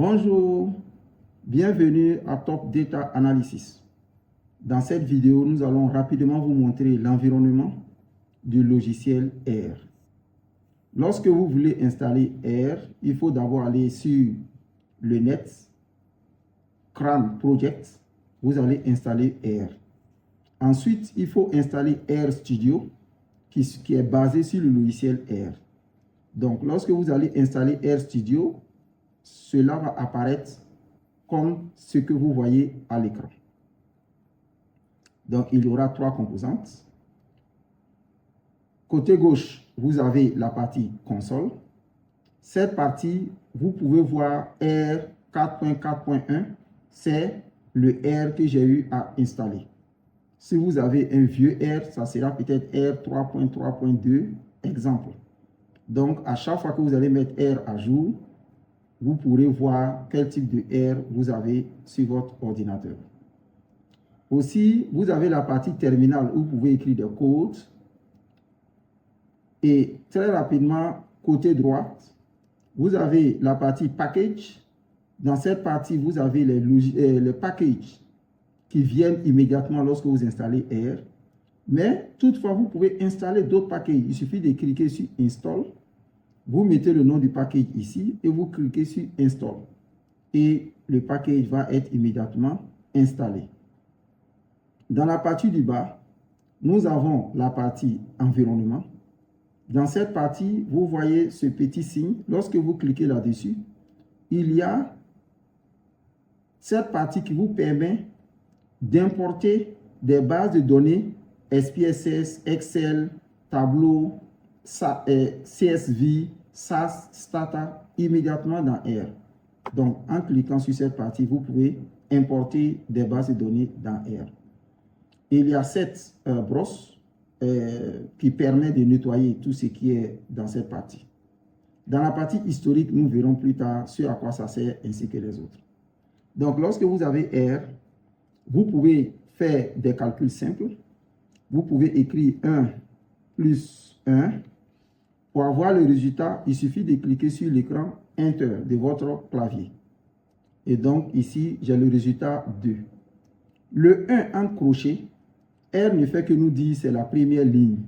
Bonjour, bienvenue à Top Data Analysis. Dans cette vidéo, nous allons rapidement vous montrer l'environnement du logiciel R. Lorsque vous voulez installer R, il faut d'abord aller sur le net, CRAN Project, vous allez installer R. Ensuite, il faut installer R Studio qui est basé sur le logiciel R. Donc, lorsque vous allez installer R Studio, cela va apparaître comme ce que vous voyez à l'écran. Donc, il y aura trois composantes. Côté gauche, vous avez la partie console. Cette partie, vous pouvez voir R 4.4.1, c'est le R que j'ai eu à installer. Si vous avez un vieux R, ça sera peut-être R 3.3.2, exemple. Donc, à chaque fois que vous allez mettre R à jour, vous pourrez voir quel type de R vous avez sur votre ordinateur. Aussi, vous avez la partie terminale où vous pouvez écrire des codes. Et très rapidement, côté droite, vous avez la partie package. Dans cette partie, vous avez les packages qui viennent immédiatement lorsque vous installez R. Mais toutefois, vous pouvez installer d'autres packages. Il suffit de cliquer sur Install. Vous mettez le nom du package ici et vous cliquez sur Install. Et le package va être immédiatement installé. Dans la partie du bas, nous avons la partie environnement. Dans cette partie, vous voyez ce petit signe. Lorsque vous cliquez là-dessus, il y a cette partie qui vous permet d'importer des bases de données SPSS, Excel, Tableau, CSV, SAS, Stata immédiatement dans R. Donc, en cliquant sur cette partie, vous pouvez importer des bases de données dans R. Il y a cette brosse qui permet de nettoyer tout ce qui est dans cette partie. Dans la partie historique, nous verrons plus tard ce à quoi ça sert ainsi que les autres. Donc, lorsque vous avez R, vous pouvez faire des calculs simples. Vous pouvez écrire 1 plus 1. Pour avoir le résultat, il suffit de cliquer sur l'écran Enter de votre clavier. Et donc, ici, j'ai le résultat 2. Le 1 en crochet, R ne fait que nous dire c'est la première ligne.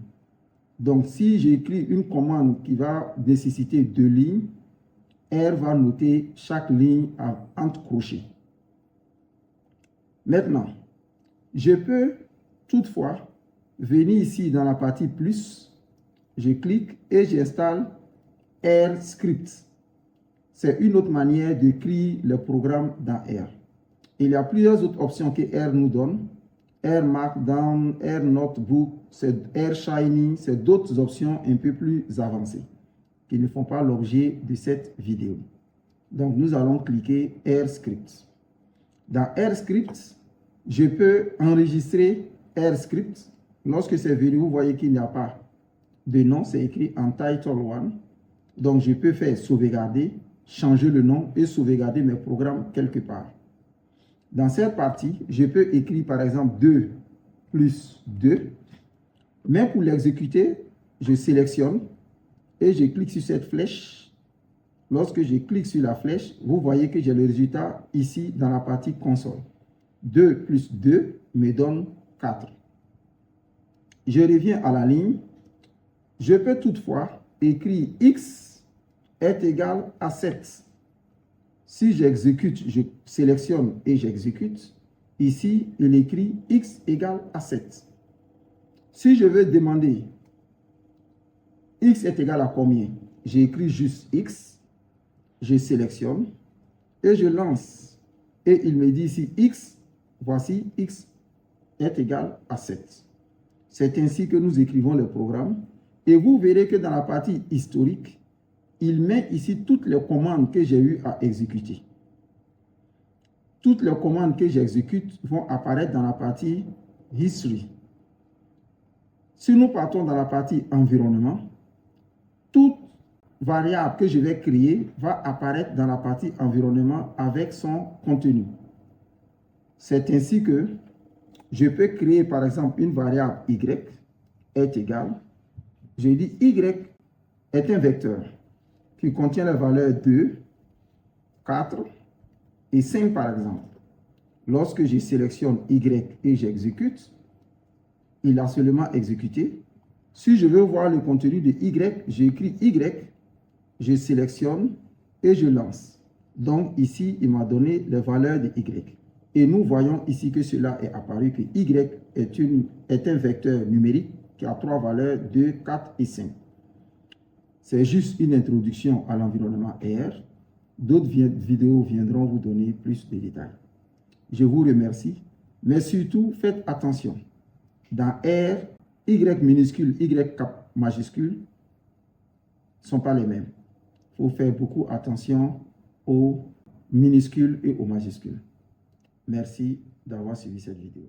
Donc, si j'écris une commande qui va nécessiter 2 lignes, R va noter chaque ligne entre crochets. Maintenant, je peux toutefois venir ici dans la partie plus, je clique et j'installe R Script. C'est une autre manière d'écrire le programme dans R. Il y a plusieurs autres options que R nous donne. R Markdown, R Notebook, R Shiny, c'est d'autres options un peu plus avancées qui ne font pas l'objet de cette vidéo. Donc, nous allons cliquer R Script. Dans R Script, je peux enregistrer R Script. Lorsque c'est venu, vous voyez qu'il n'y a pas de nom, c'est écrit en Title 1. Donc, je peux faire sauvegarder, changer le nom et sauvegarder mes programmes quelque part. Dans cette partie, je peux écrire par exemple 2 plus 2. Mais pour l'exécuter, je sélectionne et je clique sur cette flèche. Lorsque je clique sur la flèche, vous voyez que j'ai le résultat ici dans la partie console. 2 plus 2 me donne 4. Je reviens à la ligne. Je peux toutefois écrire x est égal à 7. Si j'exécute, je sélectionne et j'exécute. Ici, il écrit x égale à 7. Si je veux demander x est égal à combien, j'écris juste x, je sélectionne et je lance. Et il me dit ici x, voici x est égal à 7. C'est ainsi que nous écrivons le programme. Et vous verrez que dans la partie historique, il met ici toutes les commandes que j'ai eu à exécuter. Toutes les commandes que j'exécute vont apparaître dans la partie History. Si nous partons dans la partie Environnement, toute variable que je vais créer va apparaître dans la partie Environnement avec son contenu. C'est ainsi que je peux créer par exemple une variable y est égale. Je dis y est un vecteur qui contient la valeur 2, 4, et 5 par exemple. Lorsque je sélectionne Y et j'exécute, il a seulement exécuté. Si je veux voir le contenu de Y, j'écris Y, je sélectionne et je lance. Donc ici, il m'a donné les valeurs de Y. Et nous voyons ici que cela est apparu, que Y est un vecteur numérique qui a 3 valeurs, 2, 4 et 5. C'est juste une introduction à l'environnement R. D'autres vidéos viendront vous donner plus de détails. Je vous remercie, mais surtout faites attention. Dans R, Y minuscule, Y cap majuscule ne sont pas les mêmes. Il faut faire beaucoup attention aux minuscules et aux majuscules. Merci d'avoir suivi cette vidéo.